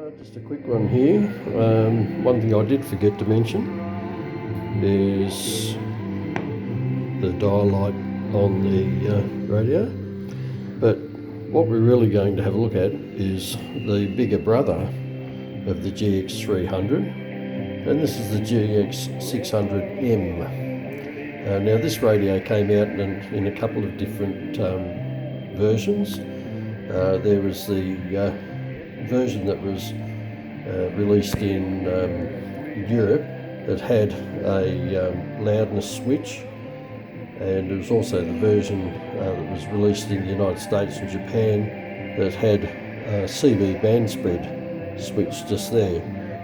Just a quick one here. One thing I did forget to mention is the dial light on the radio, but what we're really going to have a look at is the bigger brother of the GX300, and this is the GX600M. Now this radio came out in a couple of different versions. There was the version that was released in Europe that had a loudness switch, and there was also the version that was released in the United States and Japan that had a CB band spread switch just there.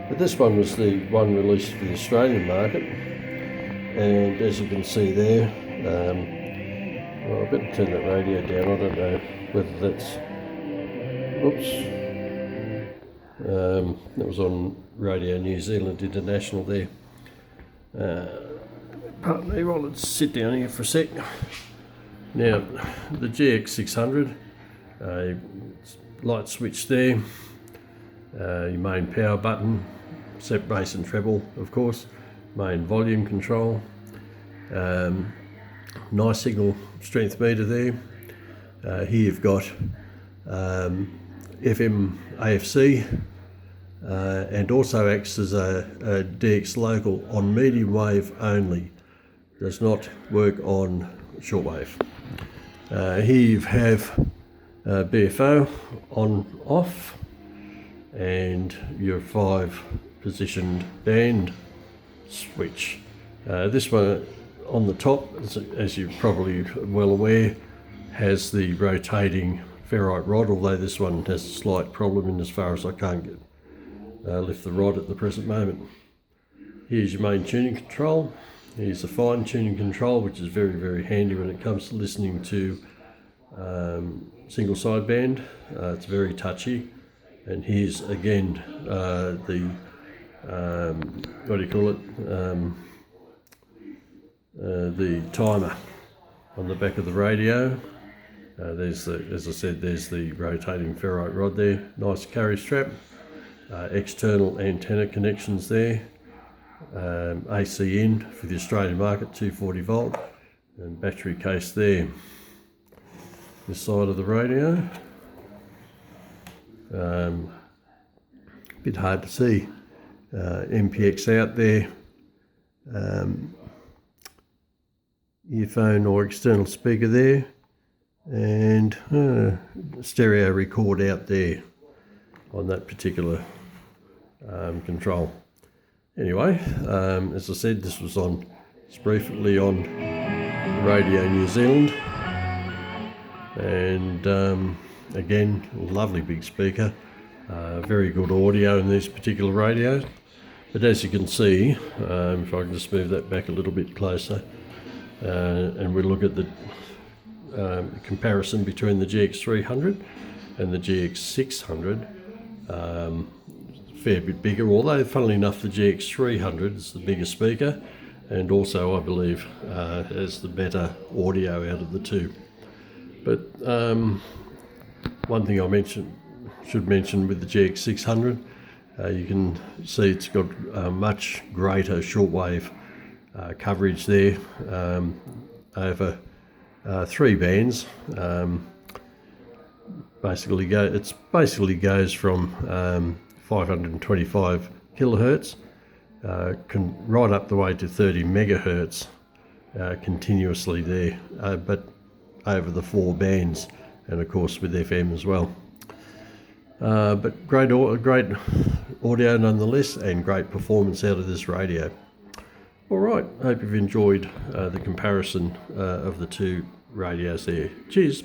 But this one was the one released for the Australian market, and as you can see there, well, I better turn that radio down. I don't know whether that's, that was on Radio New Zealand International there. Pardon me while let's sit down here for a sec. Now, the GX600, light switch there, your main power button, set bass and treble, of course, main volume control, nice signal strength meter there. Here you've got FM AFC, and also acts as a DX local on medium wave only, does not work on shortwave. Here you have BFO on off, and your 5 positioned band switch. This one on the top, as you're probably well aware, has the rotating ferrite rod, although this one has a slight problem in as far as I can't lift the rod at the present moment. Here's your main tuning control. Here's the fine tuning control, which is very, very handy when it comes to listening to single sideband. It's very touchy. And here's again the what do you call it? The timer on the back of the radio. There's the, as I said, there's the rotating ferrite rod there. Nice carry strap. External antenna connections there. AC in for the Australian market, 240 volt, and battery case there. This side of the radio. Bit hard to see. MPX out there. Earphone or external speaker there, and stereo record out there on that particular control. Anyway, as I said, this was on briefly on Radio New Zealand, and again, lovely big speaker, very good audio in these particular radios. But as you can see, if I can just move that back a little bit closer, and we look at the comparison between the GX300 and the GX600, fair bit bigger, although funnily enough the GX300 is the bigger speaker, and also I believe has the better audio out of the two. But one thing I should mention with the GX600, you can see it's got much greater shortwave coverage there, over 3 bands. It basically goes from 525 kilohertz right up the way to 30 megahertz continuously there, but over the 4 bands, and of course with FM as well. But great audio nonetheless, and great performance out of this radio. Alright, hope you've enjoyed the comparison of the two radios there. Cheers.